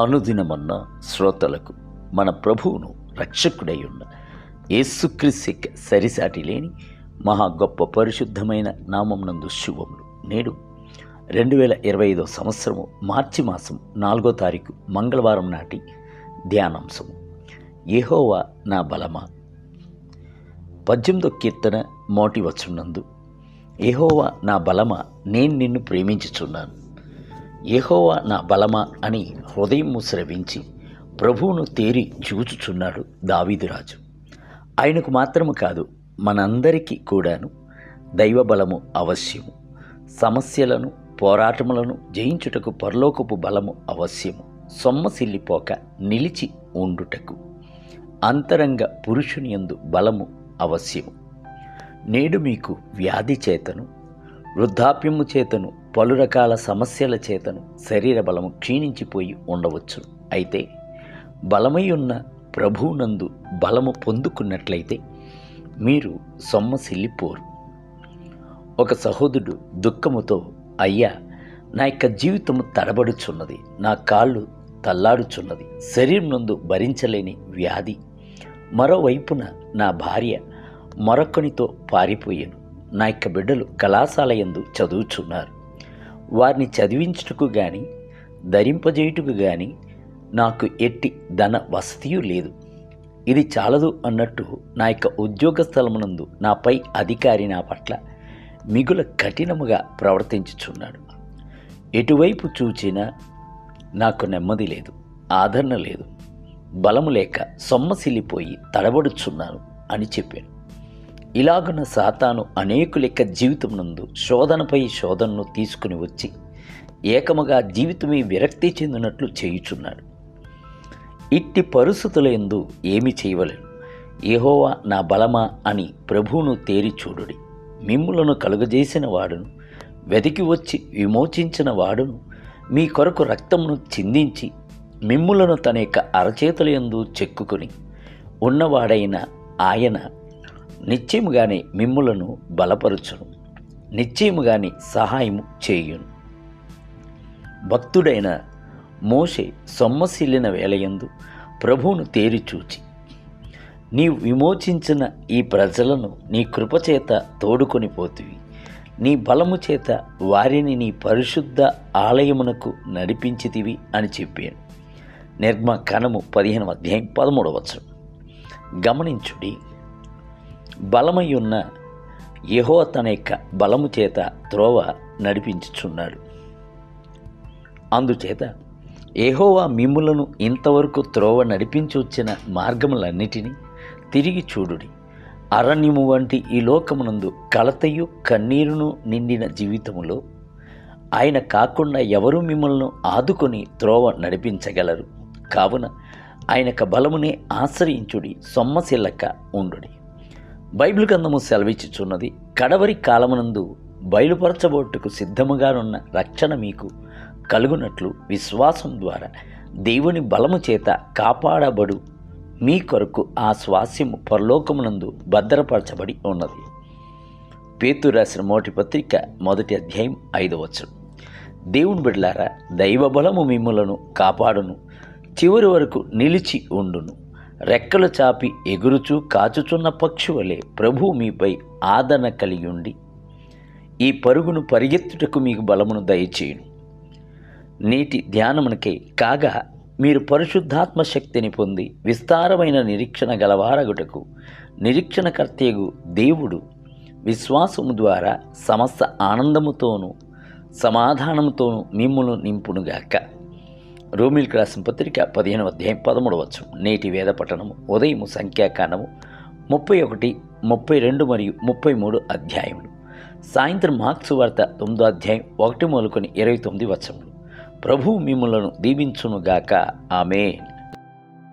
అనుదినమన్న శ్రోతలకు మన ప్రభువును రక్షకుడై ఉన్న యేసుక్రీస్తు సరిసాటి లేని మహా గొప్ప పరిశుద్ధమైన నామమునందు శుభములు. నేడు 2025 సంవత్సరము మార్చి మాసం 4వ తారీఖు మంగళవారం నాటి ధ్యానాంశము యెహోవా నా బలమా. 18వ కీర్తన మోటి వచ్చున్నందు యెహోవా నా బలమా, నేను నిన్ను ప్రేమించుచున్నాను. యెహోవా నా బలమా అని హృదయము స్రవించి ప్రభువును తేరి చూచుచున్నాడు దావీదురాజు. ఆయనకు మాత్రము కాదు, మనందరికీ కూడాను దైవ బలము అవశ్యము. సమస్యలను పోరాటములను జయించుటకు పరలోకపు బలము అవశ్యము. సొమ్మసిల్లిపోక నిలిచి ఉండుటకు అంతరంగ పురుషుని యందు బలము అవశ్యము. నేడు మీకు వ్యాధి చేతను, వృద్ధాప్యము చేతను, పలు రకాల సమస్యల చేతను శరీర బలము క్షీణించిపోయి ఉండవచ్చు. అయితే బలమై ఉన్న ప్రభువునందు బలము పొందుకున్నట్లయితే మీరు సొమ్మసిల్లిపోరు. ఒక సహోదరుడు దుఃఖముతో, అయ్యా, నా యొక్క జీవితము తడబడుచున్నది, నా కాళ్ళు తల్లాడుచున్నది, శరీరం నందు భరించలేని వ్యాధి, మరోవైపున నా భార్య మరొకనితో పారిపోయాను, నా యొక్క బిడ్డలు కళాశాల యందు చదువుచున్నారు, వారిని చదివించుటకు కానీ ధరింపజేయుటకు కానీ నాకు ఎట్టి ధన వసతియు లేదు, ఇది చాలదు అన్నట్టు నా యొక్క ఉద్యోగ స్థలమునందు నాపై అధికారి నా పట్ల మిగుల కఠినముగా ప్రవర్తించుచున్నాడు. ఎటువైపు చూచినా నాకు నెమ్మది లేదు, ఆదరణ లేదు, బలము లేక సొమ్మసిల్లిపోయి తడబడుచున్నాను అని చెప్పాను. ఇలాగున్న సాతాను అనేకుల యొక్క జీవితమునందు శోధనపై శోధనను తీసుకుని వచ్చి ఏకముగా జీవితమే విరక్తి చెందినట్లు చేయుచున్నాడు. ఇట్టి పరిస్థితుల యందు ఏమి చేయవలెను? యెహోవా నా బలమా అని ప్రభువును తేరి చూడుడి. మిమ్ములను కలుగజేసిన వాడును, వెతికి వచ్చి విమోచించిన వాడును, మీ కొరకు రక్తమును చిందించి మిమ్ములను తన యొక్క అరచేతుల యందు చెక్కుకొని ఉన్నవాడైన ఆయన నిశ్చయముగానే మిమ్ములను బలపరుచును, నిశ్చయముగానే సహాయము చేయును. భక్తుడైన మోషే సొమ్మసిల్లిన వేళయందు ప్రభువును తేరి చూచి, నీవు విమోచించిన ఈ ప్రజలను నీ కృపచేత తోడుకొని పోతివి, నీ బలము చేత వారిని నీ పరిశుద్ధ ఆలయమునకు నడిపించితివి అని చెప్పాను. నిర్గమకాండము 15వ అధ్యాయం 13వ వచనం. గమనించుడి, బలమై ఉన్న యెహోవా తన యొక్క బలము చేత త్రోవ నడిపించుచున్నాడు. అందుచేత యెహోవా మిమ్ములను ఇంతవరకు త్రోవ నడిపించి వచ్చిన మార్గములన్నిటినీ తిరిగి చూడుడి. అరణ్యము వంటి ఈ లోకమునందు కలతయు కన్నీరును నిండిన జీవితములో ఆయన కాకుండా ఎవరు మిమ్మల్ని ఆదుకొని త్రోవ నడిపించగలరు? కావున ఆయనక బలమునే ఆశ్రయించుడి, సొమ్మసిల్లక ఉండుడి. బైబిల్ గ్రంథము సెలవిచ్చుచున్నది, కడవరి కాలమునందు బయలుపరచబోటుకు సిద్ధముగానున్న రక్షణ మీకు కలుగునట్లు విశ్వాసం ద్వారా దేవుని బలము చేత కాపాడబడు మీ కొరకు ఆ స్వాస్యము పరలోకమునందు భద్రపరచబడి ఉన్నది. పేతురు రాసిన మొదటి పత్రిక 1వ అధ్యాయం 5వ వచనం. దేవుని బిడ్డలారా, దైవ బలము మిమ్ములను కాపాడును, చివరి వరకు నిలిచి ఉండును. రెక్కలు చాపి ఎగురుచూ కాచుచున్న పక్షి వలె ప్రభువు మీపై ఆదరణ కలిగి ఉండి ఈ పరుగును పరిగెత్తుటకు మీకు బలమును దయచేయును. నేటి ధ్యానమునకై కాగా మీరు పరిశుద్ధాత్మ శక్తిని పొంది విస్తారమైన నిరీక్షణ గలవారగుటకు నిరీక్షణకర్తయగు దేవుడు విశ్వాసము ద్వారా సమస్త ఆనందముతోనూ సమాధానముతోనూ మిమ్మును నింపునుగాక. రోమీయులకు రాసిన పత్రిక 15వ అధ్యాయం 13వ వచనం. నేటి వేద పఠనము ఉదయము సంఖ్యాకాండము 31, 32 మరియు 33 అధ్యాయములు. సాయంత్రం మార్కు సువార్త 9వ అధ్యాయం 1 మొదలుకొని 29 వచనములు. ప్రభువు మిమ్ములను దీవించునుగాక. ఆమేన్.